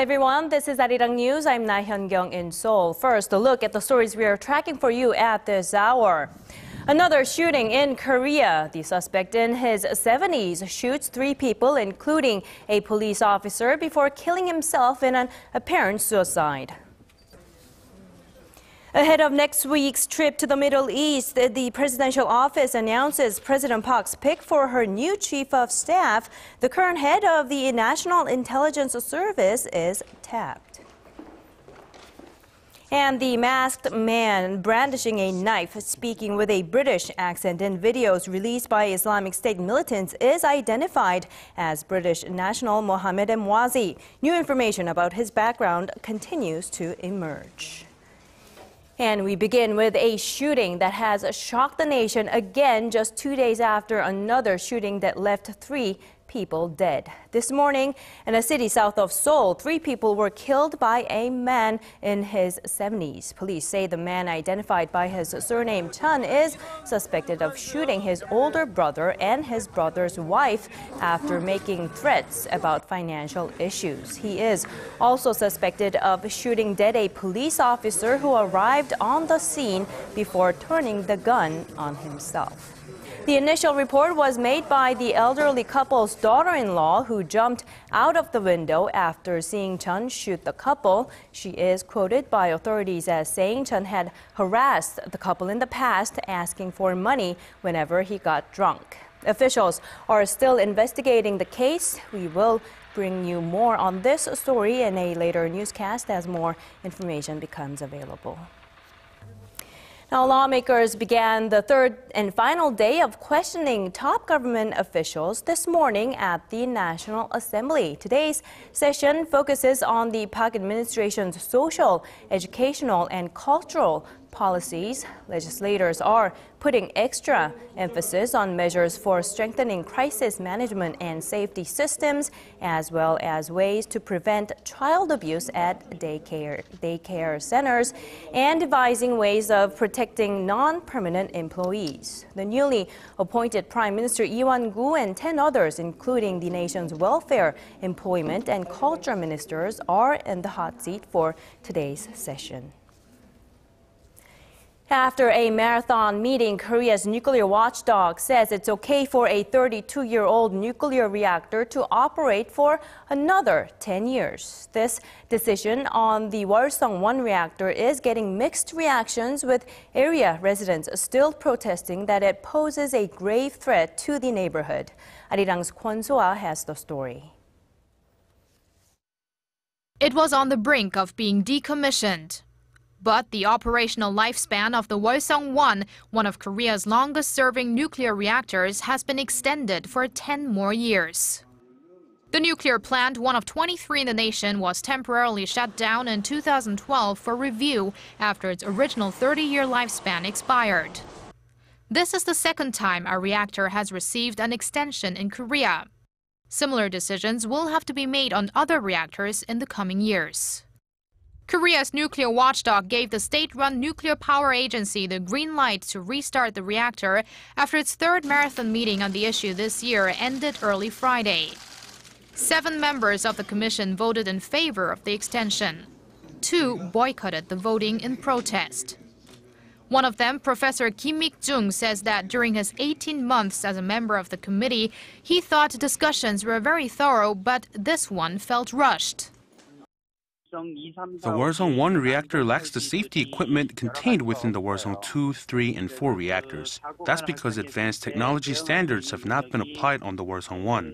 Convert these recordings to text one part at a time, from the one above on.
everyone, this is ARIRANG News. I'm Laah Hyun-kyung in Seoul. First, a look at the stories we are tracking for you at this hour. Another shooting in Korea. The suspect in his 70s shoots 3 people, including a police officer, before killing himself in an apparent suicide. Ahead of next week's trip to the Middle East, the presidential office announces President Park's pick for her new chief of staff. The current head of the National Intelligence Service is tapped. And the masked man brandishing a knife, speaking with a British accent in videos released by Islamic State militants is identified as British national Mohammed Emwazi. New information about his background continues to emerge. And we begin with a shooting that has shocked the nation again just 2 days after another shooting that left 3 people dead. This morning, in a city south of Seoul, 3 people were killed by a man in his 70s. Police say the man, identified by his surname Chun, is suspected of shooting his older brother and his brother's wife after making threats about financial issues. He is also suspected of shooting dead a police officer who arrived on the scene before turning the gun on himself. The initial report was made by the elderly couple's daughter-in-law, who jumped out of the window after seeing Chun shoot the couple. She is quoted by authorities as saying Chun had harassed the couple in the past, asking for money whenever he got drunk. Officials are still investigating the case. We will bring you more on this story in a later newscast as more information becomes available. Now, lawmakers began the third and final day of questioning top government officials this morning at the National Assembly. Today's session focuses on the Park administration's social, educational, and cultural policies. Legislators are putting extra emphasis on measures for strengthening crisis management and safety systems, as well as ways to prevent child abuse at daycare centers, and devising ways of protecting non-permanent employees. The newly appointed Prime Minister Lee Won-gu and 10 others, including the nation's welfare, employment, and culture ministers, are in the hot seat for today's session. After a marathon meeting, Korea's nuclear watchdog says it's okay for a 32-year-old nuclear reactor to operate for another 10 years. This decision on the Warsong 1 reactor is getting mixed reactions, with area residents still protesting that it poses a grave threat to the neighborhood. ARIRANG's Kwon So-ah has the story. It was on the brink of being decommissioned. But the operational lifespan of the Warsong 1, one of Korea's longest-serving nuclear reactors, has been extended for 10 more years. The nuclear plant, one of 23 in the nation, was temporarily shut down in 2012 for review after its original 30-year lifespan expired. This is the second time a reactor has received an extension in Korea. Similar decisions will have to be made on other reactors in the coming years. Korea's nuclear watchdog gave the state-run nuclear power agency the green light to restart the reactor after its third marathon meeting on the issue this year ended early Friday. 7 members of the commission voted in favor of the extension. 2 boycotted the voting in protest. One of them, Professor Kim Ik-jung, says that during his 18 months as a member of the committee, he thought discussions were very thorough, but this one felt rushed. The Warsong 1 reactor lacks the safety equipment contained within the Warsong 2, 3, and 4 reactors. That's because advanced technology standards have not been applied on the Warsong 1.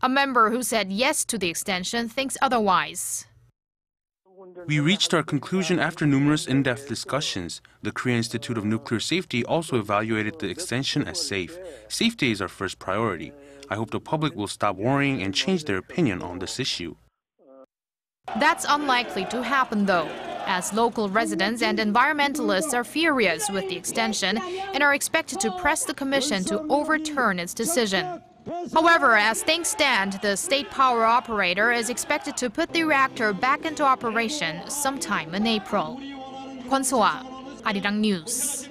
A member who said yes to the extension thinks otherwise. We reached our conclusion after numerous in-depth discussions. The Korea Institute of Nuclear Safety also evaluated the extension as safe. Safety is our first priority. I hope the public will stop worrying and change their opinion on this issue. That's unlikely to happen, though, as local residents and environmentalists are furious with the extension and are expected to press the commission to overturn its decision. However, as things stand, the state power operator is expected to put the reactor back into operation sometime in April. Kwon So-ah, ARIRANG News.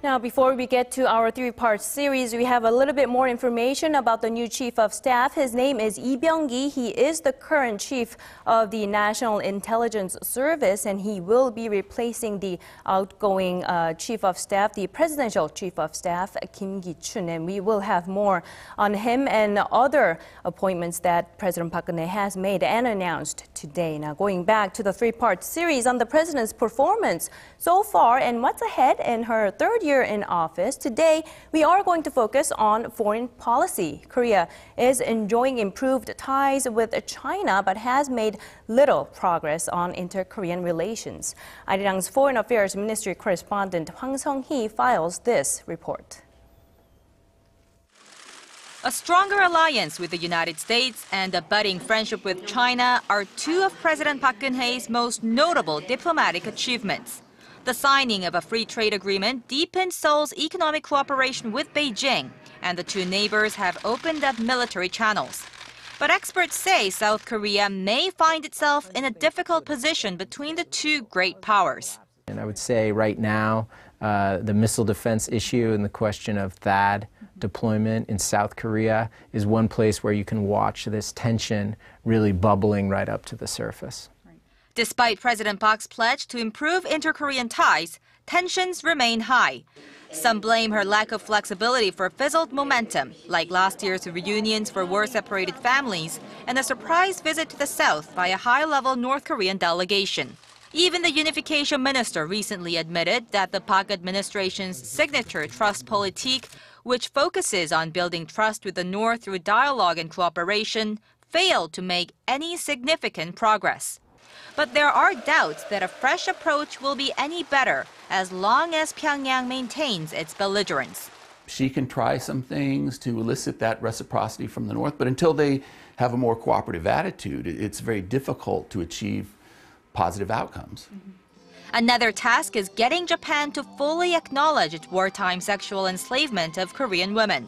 Now, before we get to our three-part series, we have a little bit more information about the new Chief of Staff. His name is Lee Byung-gi. He is the current Chief of the National Intelligence Service, and he will be replacing the outgoing Chief of Staff, the Presidential Chief of Staff, Kim Gi-chun. And we will have more on him and other appointments that President Park Geun-hye has made and announced today. Now, going back to the three-part series on the president's performance so far and what's ahead in her third year in office, today we are going to focus on foreign policy. Korea is enjoying improved ties with China but has made little progress on inter-Korean relations. ARIRANG's Foreign Affairs Ministry correspondent Hwang Sung-hee files this report. A stronger alliance with the United States and a budding friendship with China are two of President Park Geun-hye's most notable diplomatic achievements. The signing of a free trade agreement deepened Seoul's economic cooperation with Beijing, and the two neighbors have opened up military channels. But experts say South Korea may find itself in a difficult position between the two great powers. And I would say right now, the missile defense issue and the question of THAAD deployment in South Korea is one place where you can watch this tension really bubbling right up to the surface. Despite President Park's pledge to improve inter-Korean ties, tensions remain high. Some blame her lack of flexibility for fizzled momentum, like last year's reunions for war-separated families and a surprise visit to the South by a high-level North Korean delegation. Even the unification minister recently admitted that the Park administration's signature trust politique, which focuses on building trust with the North through dialogue and cooperation, failed to make any significant progress. But there are doubts that a fresh approach will be any better as long as Pyongyang maintains its belligerence. She can try some things to elicit that reciprocity from the North, but until they have a more cooperative attitude, it's very difficult to achieve positive outcomes. Another task is getting Japan to fully acknowledge its wartime sexual enslavement of Korean women.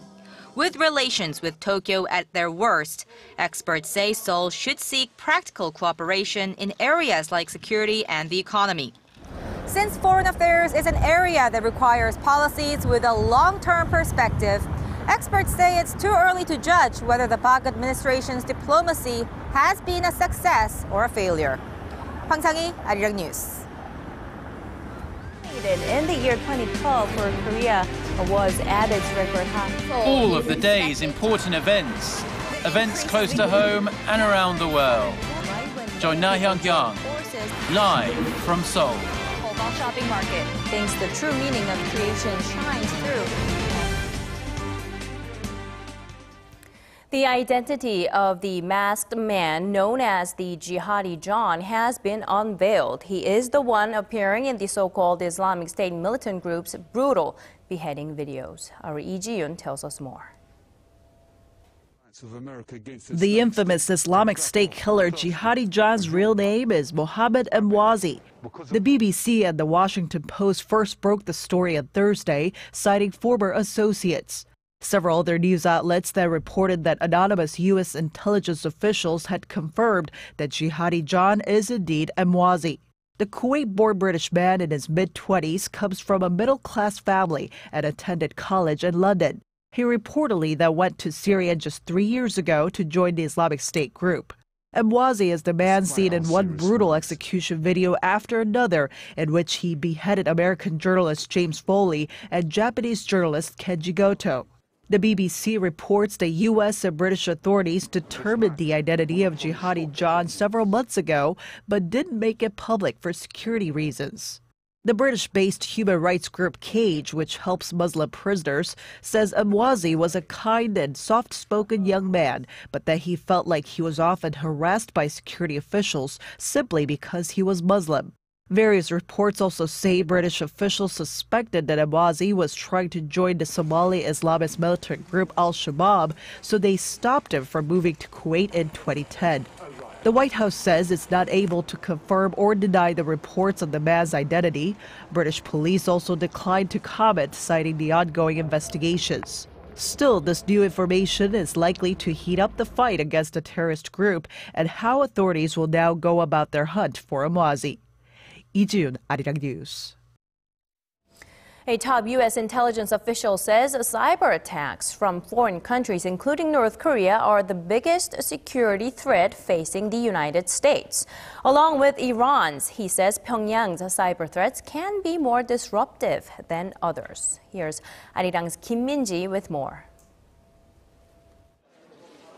With relations with Tokyo at their worst, experts say Seoul should seek practical cooperation in areas like security and the economy. Since foreign affairs is an area that requires policies with a long-term perspective, experts say it's too early to judge whether the Park administration's diplomacy has been a success or a failure. Hwang Sung-hee, ARIRANG News. In the year 2012 for Korea was at its record high. All of the day's important events close to home and around the world. Join Laah Hyun-kyung live from Seoul. Shopping market thinks the true meaning of creation shines through. The identity of the masked man known as the Jihadi John has been unveiled. He is the one appearing in the so-called Islamic State militant group's brutal beheading videos. Our Lee Ji-yoon tells us more. The infamous Islamic State killer Jihadi John's real name is Mohammed Emwazi. The BBC and the Washington Post first broke the story on Thursday, citing former associates. Several other news outlets then reported that anonymous U.S. intelligence officials had confirmed that Jihadi John is indeed Emwazi. The Kuwait-born British man in his mid-20s comes from a middle-class family and attended college in London. He reportedly then went to Syria just 3 years ago to join the Islamic State group. Emwazi is the man seen in one brutal execution video after another in which he beheaded American journalist James Foley and Japanese journalist Kenji Goto. The BBC reports the U.S. and British authorities determined the identity of Jihadi John several months ago, but didn't make it public for security reasons. The British-based human rights group Cage, which helps Muslim prisoners, says Emwazi was a kind and soft-spoken young man, but that he felt like he was often harassed by security officials simply because he was Muslim. Various reports also say British officials suspected that Emwazi was trying to join the Somali Islamist militant group Al-Shabaab, so they stopped him from moving to Kuwait in 2010. The White House says it's not able to confirm or deny the reports on the man's identity. British police also declined to comment, citing the ongoing investigations. Still, this new information is likely to heat up the fight against the terrorist group and how authorities will now go about their hunt for Emwazi. Lee Ji-yoon, ARIRANG News. A top U.S. intelligence official says cyber attacks from foreign countries, including North Korea, are the biggest security threat facing the United States. Along with Iran's, he says Pyongyang's cyber threats can be more disruptive than others. Here's ARIRANG's Kim Min-ji with more.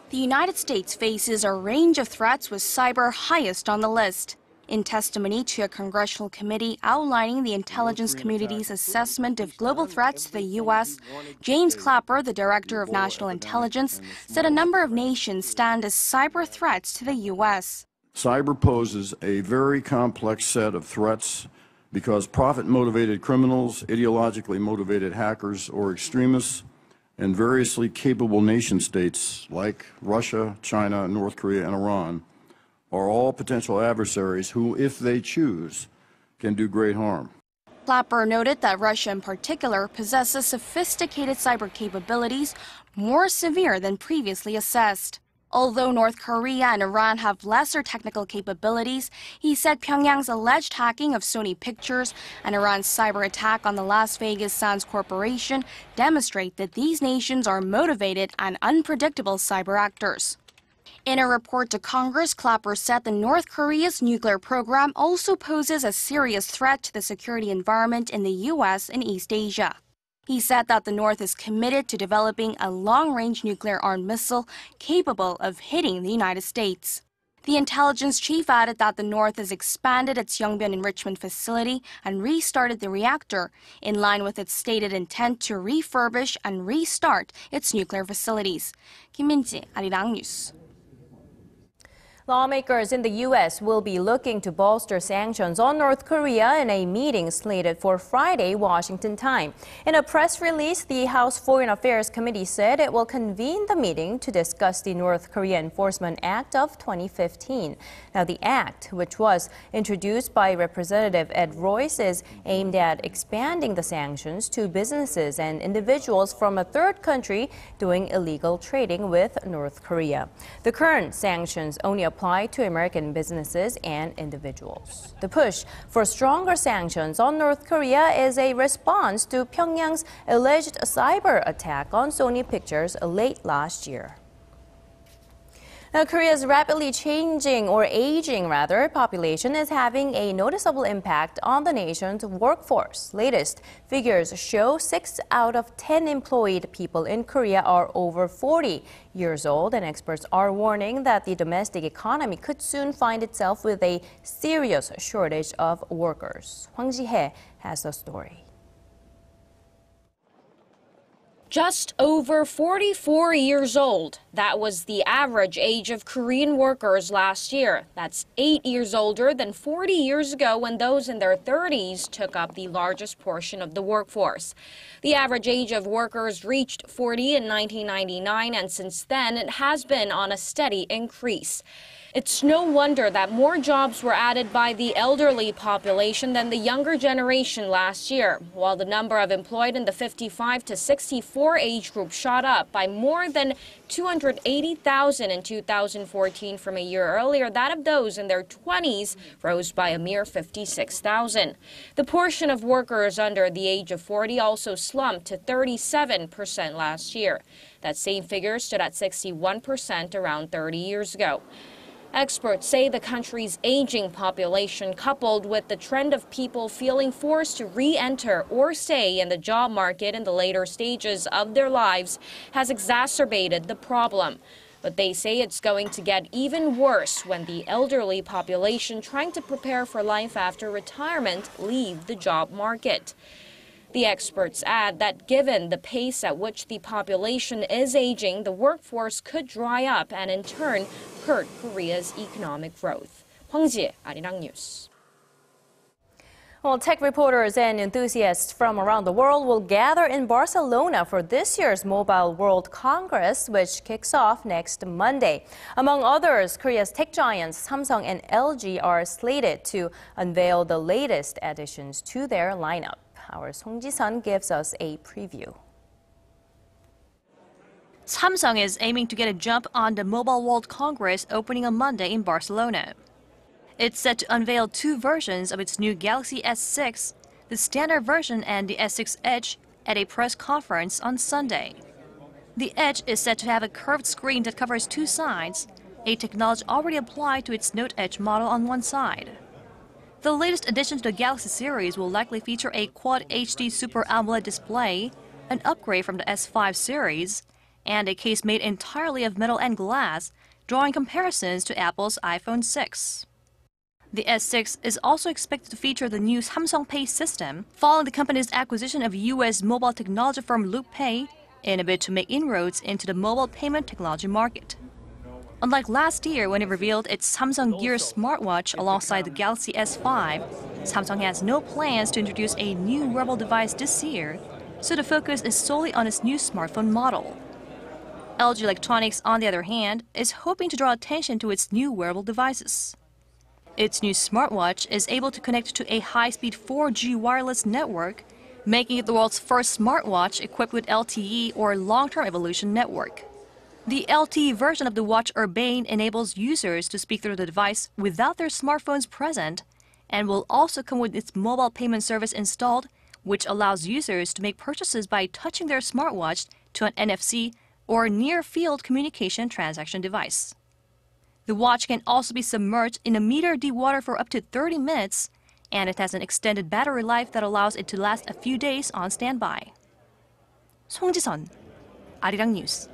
The United States faces a range of threats, with cyber highest on the list. In testimony to a congressional committee outlining the intelligence community's assessment of global threats to the U.S., James Clapper, the Director of National Intelligence, said a number of nations stand as cyber threats to the U.S. Cyber poses a very complex set of threats because profit-motivated criminals, ideologically motivated hackers or extremists, and variously capable nation-states like Russia, China, North Korea, and Iran are all potential adversaries who, if they choose, can do great harm. Clapper noted that Russia in particular possesses sophisticated cyber capabilities more severe than previously assessed. Although North Korea and Iran have lesser technical capabilities, he said Pyongyang's alleged hacking of Sony Pictures and Iran's cyber attack on the Las Vegas Sands Corporation demonstrate that these nations are motivated and unpredictable cyber actors. In a report to Congress, Clapper said that North Korea's nuclear program also poses a serious threat to the security environment in the U.S. and East Asia. He said that the North is committed to developing a long-range nuclear-armed missile capable of hitting the United States. The intelligence chief added that the North has expanded its Yongbyon enrichment facility and restarted the reactor, in line with its stated intent to refurbish and restart its nuclear facilities. Kim Min-ji, ARIRANG News. Lawmakers in the U.S. will be looking to bolster sanctions on North Korea in a meeting slated for Friday, Washington time. In a press release, the House Foreign Affairs Committee said it will convene the meeting to discuss the North Korea Enforcement Act of 2015. Now, the act, which was introduced by Representative Ed Royce, is aimed at expanding the sanctions to businesses and individuals from a third country doing illegal trading with North Korea. The current sanctions only apply to American businesses and individuals. The push for stronger sanctions on North Korea is a response to Pyongyang's alleged cyber attack on Sony Pictures late last year. Now, Korea's rapidly aging population is having a noticeable impact on the nation's workforce. Latest figures show 6 out of 10 employed people in Korea are over 40 years old, and experts are warning that the domestic economy could soon find itself with a serious shortage of workers. Hwang Ji-hye has the story. Just over 44 years old. That was the average age of Korean workers last year. That's 8 years older than 40 years ago, when those in their 30s took up the largest portion of the workforce. The average age of workers reached 40 in 1999, and since then it has been on a steady increase. It's no wonder that more jobs were added by the elderly population than the younger generation last year, while the number of employed in the 55 to 64 age group shot up by more than 280,000 in 2014 from a year earlier. That of those in their 20s rose by a mere 56,000. The portion of workers under the age of 40 also slumped to 37% last year. That same figure stood at 61% around 30 years ago. Experts say the country's aging population, coupled with the trend of people feeling forced to re-enter or stay in the job market in the later stages of their lives, has exacerbated the problem. But they say it's going to get even worse when the elderly population trying to prepare for life after retirement leave the job market. The experts add that given the pace at which the population is aging, the workforce could dry up and in turn hurt Korea's economic growth. Hwang Ji-hye, ARIRANG News. Well, tech reporters and enthusiasts from around the world will gather in Barcelona for this year's Mobile World Congress, which kicks off next Monday. Among others, Korea's tech giants Samsung and LG are slated to unveil the latest additions to their lineup. Our Song Ji-sun gives us a preview. Samsung is aiming to get a jump on the Mobile World Congress opening on Monday in Barcelona. It's set to unveil 2 versions of its new Galaxy S6, the standard version and the S6 Edge at a press conference on Sunday. The Edge is said to have a curved screen that covers two sides, a technology already applied to its Note Edge model on one side. The latest addition to the Galaxy series will likely feature a Quad HD Super AMOLED display, an upgrade from the S5 series, and a case made entirely of metal and glass, drawing comparisons to Apple's iPhone 6. The S6 is also expected to feature the new Samsung Pay system, following the company's acquisition of U.S. mobile technology firm LoopPay in a bid to make inroads into the mobile payment technology market. Unlike last year when it revealed its Samsung Gear smartwatch alongside the Galaxy S5, Samsung has no plans to introduce a new wearable device this year, so the focus is solely on its new smartphone model. LG Electronics, on the other hand, is hoping to draw attention to its new wearable devices. Its new smartwatch is able to connect to a high-speed 4G wireless network, making it the world's first smartwatch equipped with LTE or long-term evolution network. The LTE version of the watch Urbane enables users to speak through the device without their smartphones present, and will also come with its mobile payment service installed, which allows users to make purchases by touching their smartwatch to an NFC or near-field communication transaction device. The watch can also be submerged in a meter deep water for up to 30 minutes, and it has an extended battery life that allows it to last a few days on standby. 송지선, 아리랑 뉴스.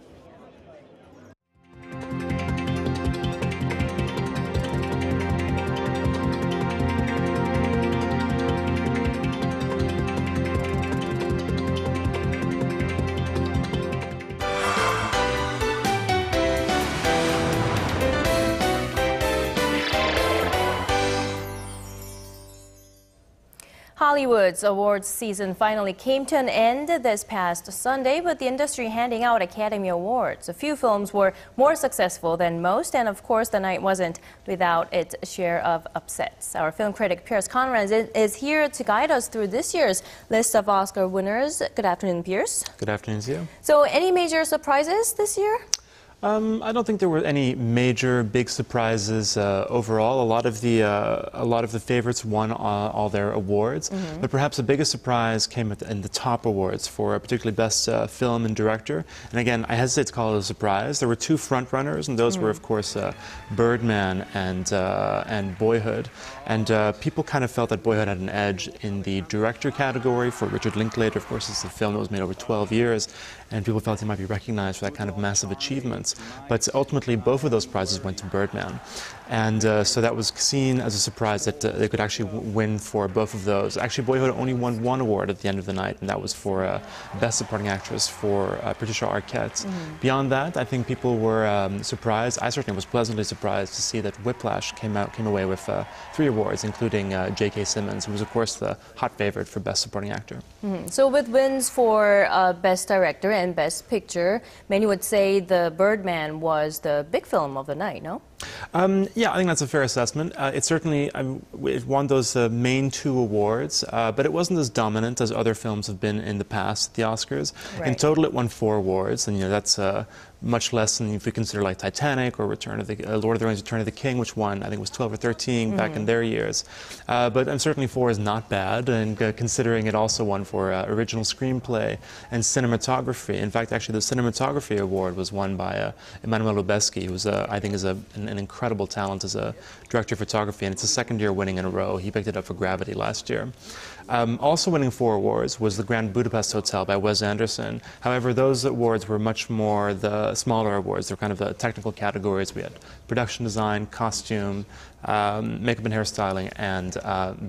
Hollywood's awards season finally came to an end this past Sunday, with the industry handing out Academy Awards. A few films were more successful than most, and of course the night wasn't without its share of upsets. Our film critic Pierce Conrad is here to guide us through this year's list of Oscar winners. Good afternoon, Pierce. Good afternoon to you. So, any major surprises this year? I don't think there were any major big surprises overall. A lot of the favorites won all their awards, but perhaps the biggest surprise came in the top awards for particularly best film and director. And again, I hesitate to call it a surprise. There were two front runners, and those were, of course, Birdman and Boyhood. And people kind of felt that Boyhood had an edge in the director category for Richard Linklater. Of course, it's a film that was made over 12 years, and people felt he might be recognized for that kind of massive achievement. But ultimately, both of those prizes went to Birdman. And so that was seen as a surprise that they could actually win for both of those. Actually, Boyhood only won one award at the end of the night, and that was for Best Supporting Actress for Patricia Arquette. Beyond that, I think people were surprised. I certainly was pleasantly surprised to see that Whiplash came away with 3 awards, including J.K. Simmons, who was, of course, the hot favorite for Best Supporting Actor. So with wins for Best Director and Best Picture, many would say the Birdman was the big film of the night, no? Yeah, I think that's a fair assessment. It certainly it won those main 2 awards, but it wasn't as dominant as other films have been in the past at the Oscars. Right. In total, it won 4 awards, and that's much less than if we consider like Titanic or Lord of the Rings: Return of the King, which won, I think it was 12 or 13 back in their years. But certainly 4 is not bad, and considering it also won for original screenplay and cinematography. In fact, actually, the cinematography award was won by Emmanuel Lubezki, who I think is an incredible talent as a director of photography, and it's his 2nd year winning in a row. He picked it up for Gravity last year. Also winning 4 awards was the Grand Budapest Hotel by Wes Anderson. However, those awards were much more the smaller awards. They're kind of the technical categories. We had production design, costume, makeup and hairstyling, and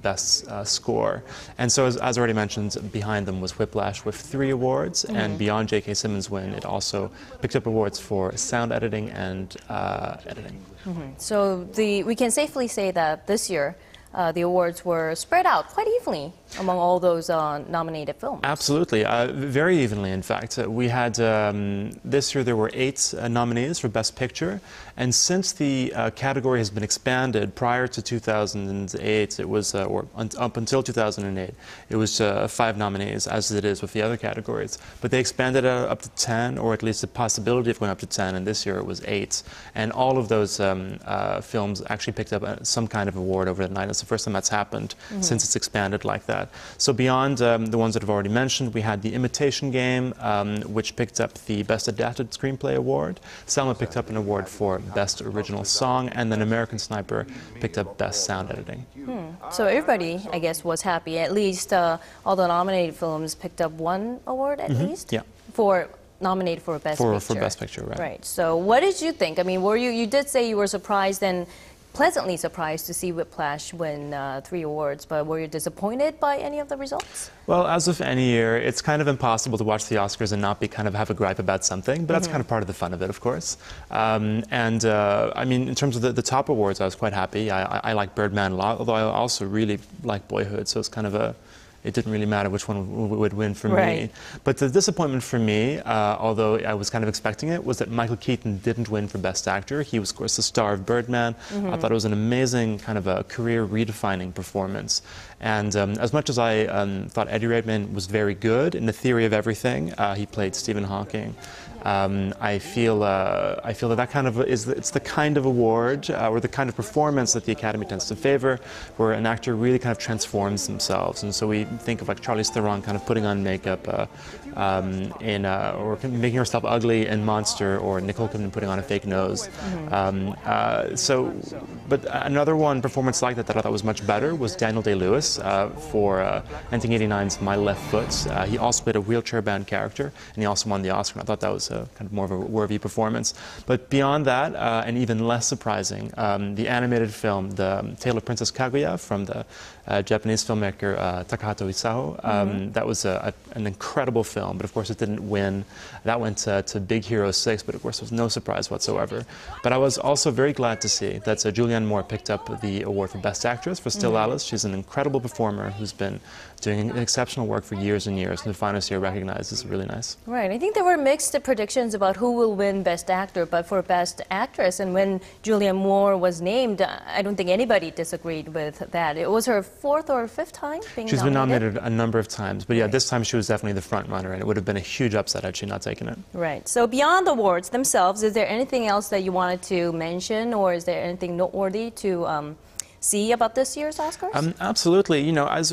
best score. And so, as already mentioned, behind them was Whiplash with 3 awards, and beyond J.K. Simmons' win, it also picked up awards for sound editing and editing. So we can safely say that this year the awards were spread out quite evenly among all those nominated films. Absolutely, very evenly, in fact. We had, this year there were 8 nominees for Best Picture, and since the category has been expanded prior to 2008, it was, up until 2008, it was 5 nominees, as it is with the other categories. But they expanded it up to 10, or at least the possibility of going up to 10, and this year it was 8. And all of those films actually picked up some kind of award over the night. It's the first time that's happened since it's expanded like that. So beyond the ones that I've already mentioned, we had The Imitation Game, which picked up the Best Adapted Screenplay Award. Selma picked up an award for Best Original Song, and then American Sniper picked up Best Sound Editing. So everybody, I guess, was happy. At least all the nominated films picked up one award at least? Yeah. Nominated for Best Picture. For Best Picture, right. Right. So what did you think? I mean, you did say you were surprised and pleasantly surprised to see Whiplash win 3 awards, but were you disappointed by any of the results? Well, as with any year, it's kind of impossible to watch the Oscars and not have a gripe about something, but that's kind of part of the fun of it, of course. I mean, in terms of the top awards, I was quite happy. I like Birdman a lot, although I also really like Boyhood, so it's kind of it didn't really matter which one would win for me. But the disappointment for me, although I was kind of expecting it, was that Michael Keaton didn't win for Best Actor. He was, of course, the star of Birdman. I thought it was an amazing kind of a career-redefining performance. And as much as I thought Eddie Redmayne was very good in The Theory of Everything, he played Stephen Hawking. I feel that kind of it's the kind of award or the kind of performance that the Academy tends to favor, where an actor really kind of transforms themselves. And so we think of like Charlize Theron kind of putting on makeup or making herself ugly in Monster, or Nicole Kidman putting on a fake nose. But another performance like that I thought was much better was Daniel Day-Lewis for 1989's My Left Foot. He also played a wheelchair-bound character, and he also won the Oscar. And I thought that was kind of more of a worthy performance. But beyond that, and even less surprising, the animated film, The Tale of Princess Kaguya, from the Japanese filmmaker Takahata Isao. That was an incredible film, but of course it didn't win. That went to Big Hero 6, but of course it was no surprise whatsoever. But I was also very glad to see that Julianne Moore picked up the award for Best Actress for Still Alice. She's an incredible performer who's been doing exceptional work for years and years, and to finally see her recognized is really nice. Right. I think there were mixed predictions about who will win Best Actor, but for Best Actress, and when Julianne Moore was named, I don't think anybody disagreed with that. It was her 4th or 5th time being nominated? She's been nominated a number of times, but yeah, this time she was definitely the front runner, and it would have been a huge upset had she not taken it. Right. So beyond the awards themselves, is there anything else that you wanted to mention, or is there anything noteworthy to see about this year's Oscars? Absolutely. You know, as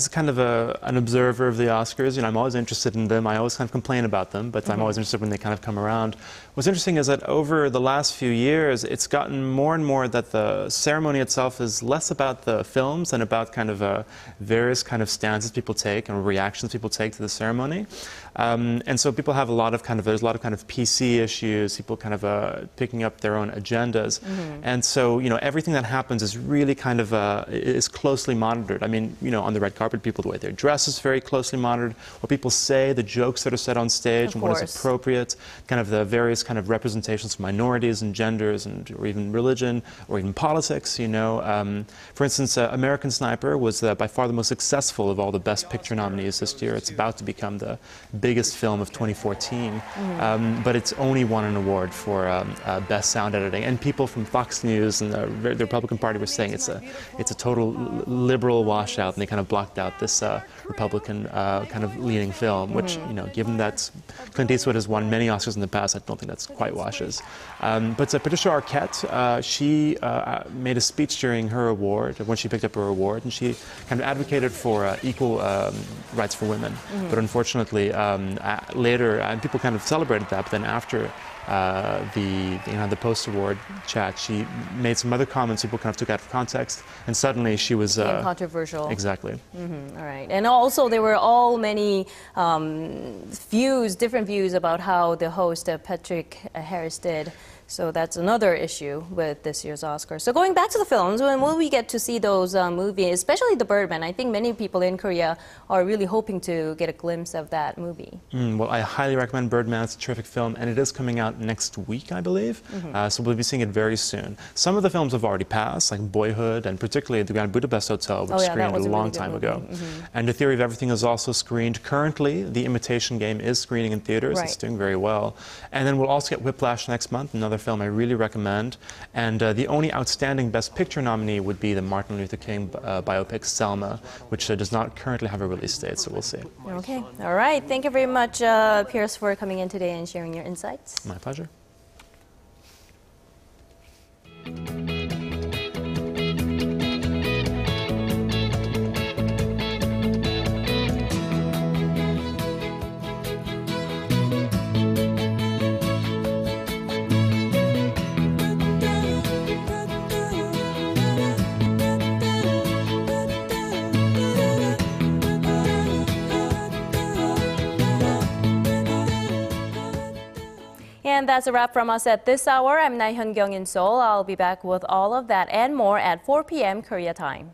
kind of an observer of the Oscars, you know, I'm always interested in them. I always kind of complain about them, but I'm always interested when they kind of come around. What's interesting is that over the last few years, it's gotten more and more that the ceremony itself is less about the films and about kind of various kind of stances people take and reactions people take to the ceremony. And so people have there's a lot of kind of PC issues, people kind of picking up their own agendas. And so, you know, everything that happens is really kind of is closely monitored. I mean, you know, on the red carpet, people, the way they dress is very closely monitored. What people say, the jokes that are said on stage, and what is appropriate, kind of the various kind of representations of minorities and genders, or even religion, or even politics, you know. For instance, American Sniper was by far the most successful of all the Best Picture nominees this year. It's about to become the biggest film of 2014, but it's only won an award for Best Sound Editing. And people from Fox News and the Republican Party were saying it's a total liberal washout, and they kind of blocked out this Republican kind of leading film, which, you know, given that Clint Eastwood has won many Oscars in the past, I don't think that's quite washes. But Patricia Arquette, she made a speech during her award, when she picked up her award, and she kind of advocated for equal rights for women. But unfortunately, later, and people kind of celebrated that, but then after the post-award chat, she made some other comments people kind of took out of context, and suddenly she was controversial. Exactly. All right. And also there were many different views about how the host Patrick Harris did. So that's another issue with this year's Oscars. So going back to the films, when will we get to see those movies, especially The Birdman? I think many people in Korea are really hoping to get a glimpse of that movie. Well, I highly recommend Birdman. It's a terrific film, and it is coming out next week, I believe. So we'll be seeing it very soon. Some of the films have already passed, like Boyhood, and particularly The Grand Budapest Hotel, which screened a long time ago. And The Theory of Everything is also screened currently. The Imitation Game is screening in theaters. It's doing very well. And then we'll also get Whiplash next month, another film I really recommend. And the only outstanding Best Picture nominee would be the Martin Luther King biopic Selma, which does not currently have a release date, so we'll see. Okay. All right. Thank you very much, Pierce, for coming in today and sharing your insights. My pleasure. And that's a wrap from us at this hour. I'm Laah Hyun-kyung in Seoul. I'll be back with all of that and more at 4 p.m. Korea time.